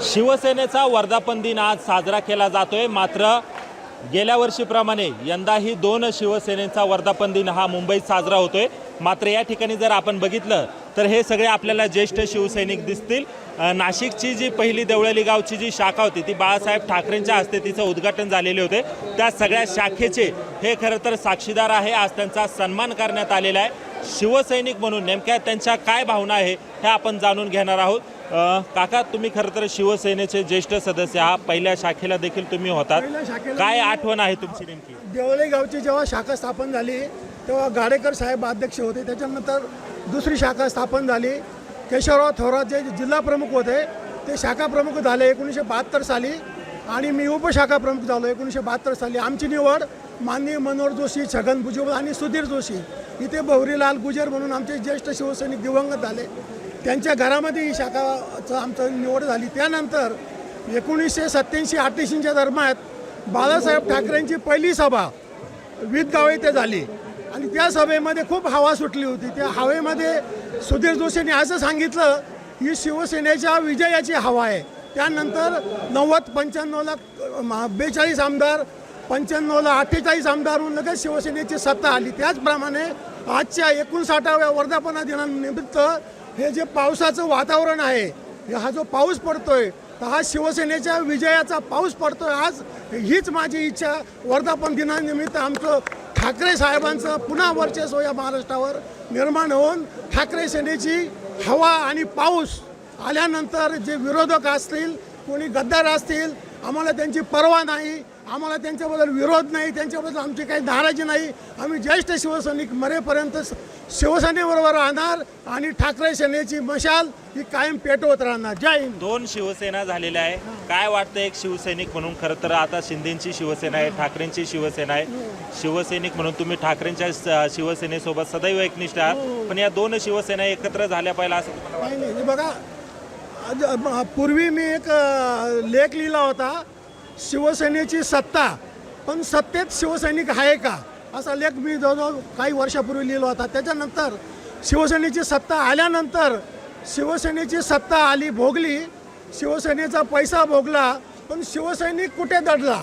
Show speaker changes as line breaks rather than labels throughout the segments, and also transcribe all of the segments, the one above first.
शिवसेनेचा वर्धापन दिन आज साजरा केला जातोय। मात्र गेल्या वर्षीप्रमाणे यंदाही 2 शिवसेनेचा वर्धापन दिन हा मुंबईत साजरा होतोय। मात्र या ठिकाणी जर आपण बघितलं तर हे सगळे आपल्याला ज्येष्ठ शिवसैनिक दिसतील। नाशिकची जी पहिली देवळाली गावची जी शाखा होती ती बाळासाहेब ठाकरेंच्या हस्ते तिचं उद्घाटन झालेले होते। त्या सगळ्या शाखेचे हे खरं तर साक्षीदार आहे। आज त्यांचा सन्मान करण्यात आलेला आहे। शिवसैनिक म्हणून नेमक्या त्यांच्या काय भावना आहे हे आपण जाणून घेणार आहोत। काका, तुम्ही खरं तर शिवसेनेचे ज्येष्ठ सदस्य आहात, पहिल्या शाखेला देखील तुम्ही होतात, काय आठवण आहे तुमची नेमकी?
देवळाली गावची जेव्हा शाखा स्थापन झाली तेव्हा गाडेकर साहेब अध्यक्ष होते। त्याच्यानंतर दुसरी शाखा स्थापन झाली। केशवराव थोरात जे जिल्हा प्रमुख होते ते शाखा प्रमुख झाले 1972 साली आणि मी उपशाखा प्रमुख झालो 1972 साली। आमची निवड माननीय मनोहर जोशी, छगन भुजबळ आणि सुधीर जोशी, इथे भवरीलाल गुजर म्हणून आमचे ज्येष्ठ शिवसैनिक दिवंगत झाले, त्यांच्या घरामध्ये ही शाखाचं आमचं निवड झाली। त्यानंतर 1987-88च्या दरम्यान बाळासाहेब ठाकरेंची पहिली सभा विदगाव येथे झाली आणि त्या सभेमध्ये खूप हवा सुटली होती। त्या हवेमध्ये सुधीर जोशींनी असं सांगितलं ही शिवसेनेच्या विजयाची हवा आहे। त्यानंतर 90-95ला 42 आमदार, 95ला 48 आमदार होऊन लगेच शिवसेनेची सत्ता आली। त्याचप्रमाणे आजच्या 59व्या वर्धापन दिनानिमित्त हे जे पावसाचं वातावरण आहे, हा जो पाऊस पडतोय तर हा शिवसेनेच्या विजयाचा पाऊस पडतोय। आज हीच माझी इच्छा, वर्धापन दिनानिमित्त आमचं ठाकरे साहेबांचं पुन्हा वर्चस्व या महाराष्ट्रावर निर्माण होऊन ठाकरे सेनेची हवा आणि पाऊस आल्यानंतर जे विरोधक असतील, कोणी गद्दार असतील, आम्हाला त्यांची पर्वा नाही, आम्हाला त्यांच्याबद्दल विरोध नाही, त्यांच्याबद्दल आमची काही नाराजी नाही। आम्ही ज्येष्ठ शिवसैनिक मरेपर्यंत शिवसेनेबरोबर राहणार आणि ठाकरे सेनेची मशाल ही कायम पेटवत राहणार। जय हिंद।
2 शिवसेना झालेल्या आहे, काय वाटतं एक शिवसैनिक म्हणून? खरं तर आता शिंदेची शिवसेना आहे, ठाकरेंची शिवसेना आहे। शिवसैनिक म्हणून तुम्ही ठाकरेंच्या शिवसेनेसोबत सदैव एकनिष्ठ आहात, पण या 2 शिवसेना एकत्र झाल्या पाहिजे असं तुम्हाला
नाही? नाही बघा, पूर्वी मी एक लेख लिहिला होता, शिवसेनेची सत्ता पण सत्तेत शिवसैनिक आहे का, असा लेख मी जवळजवळ काही वर्षापूर्वी लिहिला होता। त्याच्यानंतर शिवसेनेची सत्ता आल्यानंतर शिवसेनेची सत्ता आली, भोगली, शिवसेनेचा पैसा भोगला, पण शिवसैनिक कुठे दडला?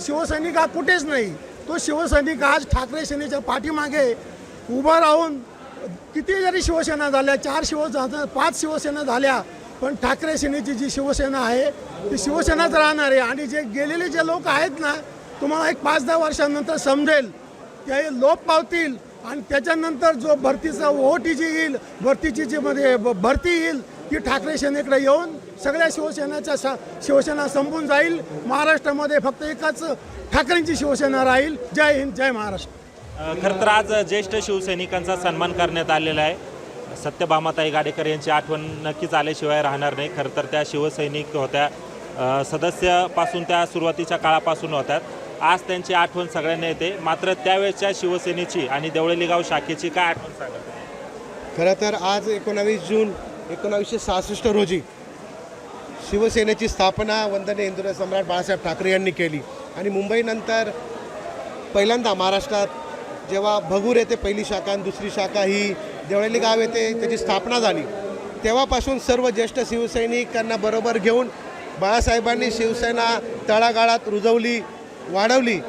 शिवसैनिक हा कुठेच नाही। तो शिवसैनिक आज ठाकरे सेनेच्या पाठीमागे उभा राहून किती जरी शिवसेना झाल्या, 4 शिवसेना 5 शिवसेना झाल्या, पण ठाकरे सेनेची जी शिवसेना आहे ती शिवसेनाच राहणार आहे। आणि जे गेलेले जे लोक आहेत ना, तुम्हाला एक 5-10 वर्षांनंतर समजेल ते लोप पावतील आणि त्याच्यानंतर जो भरतीचा ओटी जी येईल, भरतीची जी मध्ये भरती येईल ती ठाकरे सेनेकडे येऊन सगळ्या शिवसेना संपून जाईल। महाराष्ट्रामध्ये फक्त एकच ठाकरेंची शिवसेना राहील। जय हिंद, जय महाराष्ट्र।
खरं तर आज ज्येष्ठ शिवसैनिकांचा सन्मान करण्यात आलेला आहे। सत्यभामाताई गाडेकर यांची आठवण नक्कीच आल्याशिवाय राहणार नाही। खरं तर त्या शिवसैनिक होत्या, सदस्यापासून त्या सुरुवातीच्या काळापासून होत्या। आज त्यांची आठवण सगळ्यांना येते। मात्र त्यावेळेच्या शिवसेनेची आणि देवळाली गाव शाखेची काय आठवण सांगा?
खरं तर आज 19 जून 1966 रोजी शिवसेनेची स्थापना वंदनीय हिंदुराष्ट्र सम्राट बाळासाहेब ठाकरे यांनी केली आणि मुंबईनंतर पहिल्यांदा महाराष्ट्रात जेव्हा भगूर येथे पहिली शाखा आणि दुसरी शाखा ही देवळाली गाव येथे त्याची स्थापना झाली, तेव्हापासून सर्व ज्येष्ठ शिवसैनिकांना बरोबर घेऊन बाळासाहेबांनी शिवसेना तळागाळात रुजवली, वाढवली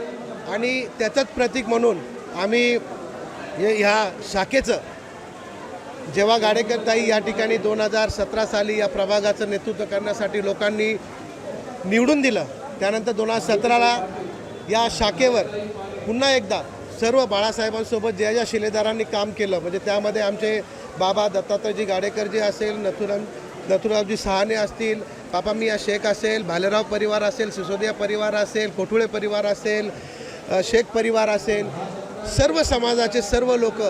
आणि त्याचंच प्रतीक म्हणून आम्ही ह्या शाखेचं जेव्हा गाडेकर ताई या ठिकाणी 2017 साली या प्रभागाचं नेतृत्व करण्यासाठी लोकांनी निवडून दिलं, त्यानंतर 2017ला या शाखेवर पुन्हा एकदा सर्व बाळासाहेबांसोबत ज्या ज्या शिलेदारांनी काम केलं, म्हणजे त्यामध्ये आमचे बाबा दत्तात्रयजी गाडेकरजी असेल, नथुरावजी सहाने असतील, पापा मिया शेख असेल, भालेराव परिवार असेल, सिसोदिया परिवार असेल, कोठुळे परिवार असेल, शेख परिवार असेल, सर्व समाजाचे सर्व लोक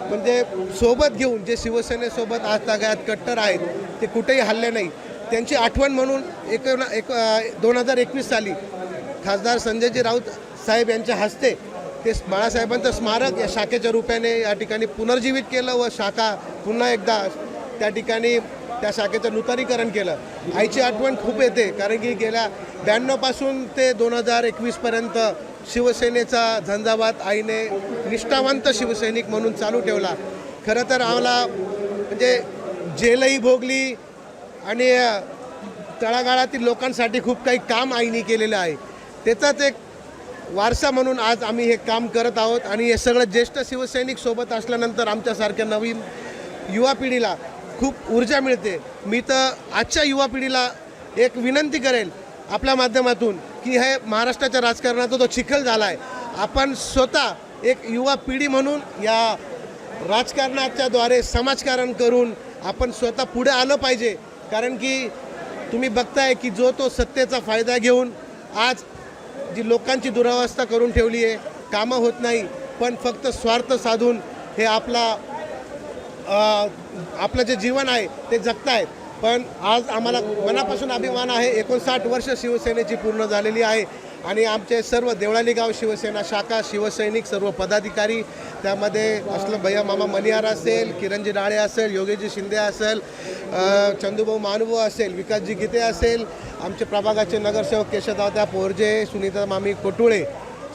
म्हणजे सोबत घेऊन जे शिवसेनेसोबत आज तागायत कट्टर आहेत ते कुठेही हल्ले नाही, त्यांची आठवण म्हणून 2021 साली खासदार संजयजी राऊत साहेब यांच्या हस्ते ते बाळासाहेबांचं स्मारक या शाखेच्या रूपाने या ठिकाणी पुनर्जीवित केलं व शाखा पुन्हा एकदा त्या ठिकाणी त्या शाखेचं नूतनीकरण केलं। आईची आठवण खूप येते, कारण की गेल्या 92 पासून ते 2021पर्यंत शिवसेनेचा झंझावात आईने निष्ठावंत शिवसैनिक म्हणून चालू ठेवला। खरं तर आम्हाला म्हणजे जेलही भोगली आणि तळागाळातील लोकांसाठी खूप काही काम आईने केलेलं आहे. त्याचाच एक वारसा म्हणून आज आम्ही हे काम करत आहोत. आणि हे सगळं ज्येष्ठ शिवसैनिक सोबत असल्यानंतर आमच्यासारख्या नवीन युवा पिढीला खूप ऊर्जा मिळते. मी तर आजच्या युवा पिढीला एक विनंती करेल आपल्या माध्यमातून की हे महाराष्ट्राच्या राजकारणाचा तो चिखल झाला आहे. आपण स्वतः एक युवा पिढी म्हणून या राजकारणाच्या द्वारे समाजकारण करून आपण स्वतः पुढे आलं पाहिजे. कारण की तुम्ही बघताय की जो तो सत्तेचा फायदा घेऊन आज जी लोकांची दुरावस्था करून ठेवली आहे, कामं होत नाही, पण फक्त स्वार्थ साधून हे आपलं जे जीवन आहे ते जगतायत. पण आज आम्हाला मनापासून अभिमान आहे. 59 वर्ष शिवसेनेची पूर्ण झालेली आहे आणि आमचे सर्व देवळाली गाव शिवसेना शाखा शिवसैनिक सर्व पदाधिकारी, त्यामध्ये असलं भैया मामा मनियार असेल, किरणजी डाळे असेल, योगेशजी शिंदे असेल, चंदूभाऊ मानुभाऊ असेल, विकासजी गीते असेल, आमचे प्रभागाचे नगरसेवक केशवदादा पोरजे, सुनीता मामी कोटुळे,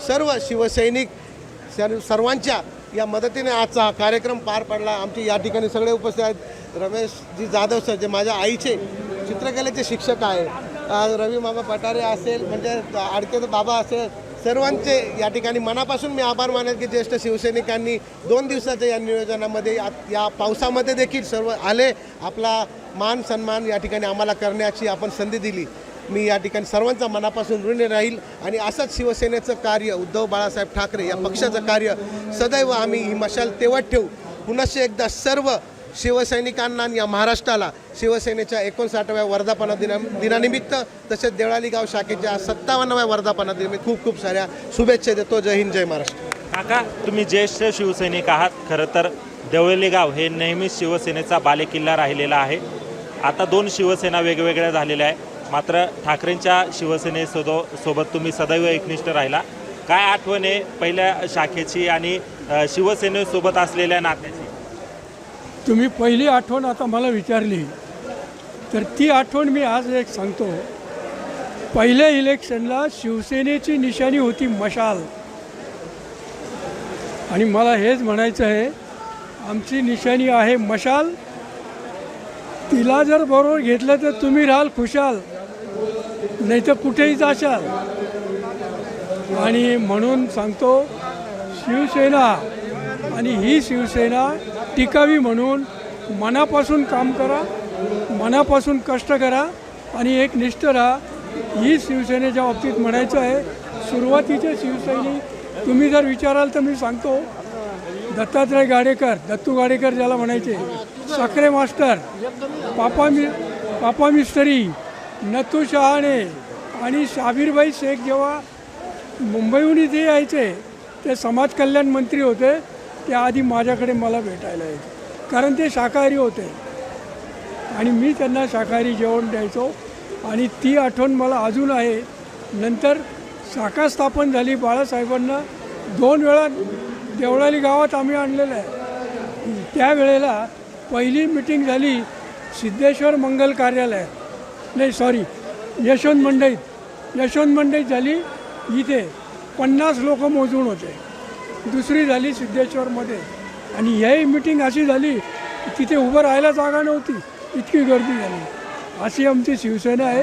सर्व शिवसैनिक सर्वांच्या या मदतीने आजचा हा कार्यक्रम पार पडला. आमचे या ठिकाणी सगळे उपस्थित आहेत. रमेशजी जाधव सर जे माझ्या आईचे चित्रकलेचे शिक्षक आहे, रवी मामा पटारे असेल, म्हणजे आडके बाबा असेल, सर्वांचे या ठिकाणी मनापासून मी आभार मानेल की ज्येष्ठ शिवसैनिकांनी 2 दिवसाच्या या नियोजनामध्ये या पावसामध्ये देखील सर्व आले, आपला मान सन्मान या ठिकाणी आम्हाला करण्याची आपण संधी दिली. मी या ठिकाणी सर्वांचा मनापासून ऋणी राहील आणि असंच शिवसेनेचं कार्य, उद्धव बाळासाहेब ठाकरे या पक्षाचं कार्य सदैव आम्ही ही मशाल तेवत ठेवू. पुन्हा एकदा सर्व शिवसैनिकांना या महाराष्ट्राला शिवसेनेच्या 59व्या वर्धापन दिनानिमित्त तसेच देवळाली गाव शाखेच्या 57व्या वर्धापन दिनानिमित्त खूप खूप साऱ्या शुभेच्छा देतो. जय हिंद, जय महाराष्ट्र.
काका, तुम्ही ज्येष्ठ शिवसैनिक आहात. खरं तर देवळाली गाव हे नेहमीच शिवसेनेचा बालेकिल्ला राहिलेला आहे. आता 2 शिवसेना वेगवेगळ्या झालेल्या आहे, मात्र ठाकरेंच्या शिवसेनेसोबत तुम्ही सदैव एकनिष्ठ राहिला. काय आठवण आहे पहिल्या शाखेची आणि शिवसेनेसोबत असलेल्या नात्याची?
तुम्ही पहिली आठवण आता मला विचारली तर ती आठवण मी आज एक सांगतो. पहिल्या इलेक्शनला शिवसेनेची निशाणी होती मशाल, आणि मला हेच म्हणायचं आहे, आमची निशाणी आहे मशाल. तिला जर बरोबर घेतलं तर तुम्ही राहाल खुशाल, नाही तर कुठेही जाशाल. आणि म्हणून सांगतो, शिवसेना आणि ही शिवसेना टिकावी म्हणून मनापासून काम करा, मनापासून कष्ट करा आणि एक निष्ठ राहा. ही शिवसेनेच्या बाबतीत म्हणायचं आहे. सुरुवातीचे शिवसैनिक तुम्ही जर विचाराल तर मी सांगतो, दत्तात्रय गाडेकर, दत्तू गाडेकर ज्याला म्हणायचे, साखरे मास्टर, पापा मिस्त्री, नथू शहाणे आणि शाबीरबाई शेख जेव्हा मुंबईहून इथे यायचे, ते समाज कल्याण मंत्री होते. ते आधी माझ्याकडे मला भेटायला यायचे, कारण ते शाकाहारी होते आणि मी त्यांना शाकाहारी जेवण द्यायचो. आणि ती आठवण मला अजून आहे. नंतर शाखा स्थापन झाली, बाळासाहेबांना 2 वेळा देवळाली गावात आम्ही आणलेलं आहे. त्यावेळेला पहिली मिटिंग झाली सिद्धेश्वर मंगल कार्यालयात, नाही सॉरी यशवंत मंडईत झाली. इथे 50 लोक मोजून होते. दुसरी झाली सिद्धेश्वरमध्ये, आणि ही मीटिंग अशी झाली की तिथे उभं राहायला जागा नव्हती, इतकी गर्दी झाली. अशी आमची शिवसेना आहे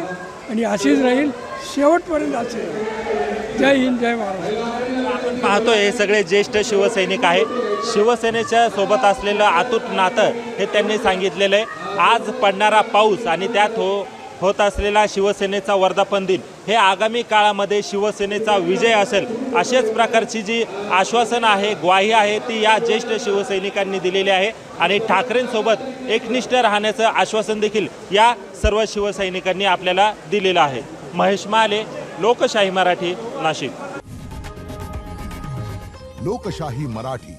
आणि अशीच राहील शेवटपर्यंत. असे जय हिंद, जय महाराष्ट्र.
आपण पाहतो हे सगळे ज्येष्ठ शिवसैनिक आहे. शिवसेनेच्या सोबत असलेलं अतूट नातं हे त्यांनी सांगितलेलं आहे. आज पडणारा पाऊस आणि त्यात होत असलेला शिवसेनेचा वर्धापन दिन हे आगामी काळामध्ये शिवसेनेचा विजय असेल, अशाच प्रकारची जी आश्वासन आहे, ग्वाही आहे, ती या ज्येष्ठ शिवसैनिकांनी दिलेली आहे. आणि ठाकरेंसोबत एकनिष्ठ राहण्याचं आश्वासन देखील या सर्व शिवसैनिकांनी आपल्याला दिलेलं आहे. महेश माले, लोकशाही मराठी, नाशिक.
लोकशाही मराठी,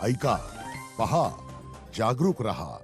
ऐका, पहा, जागरूक रहा.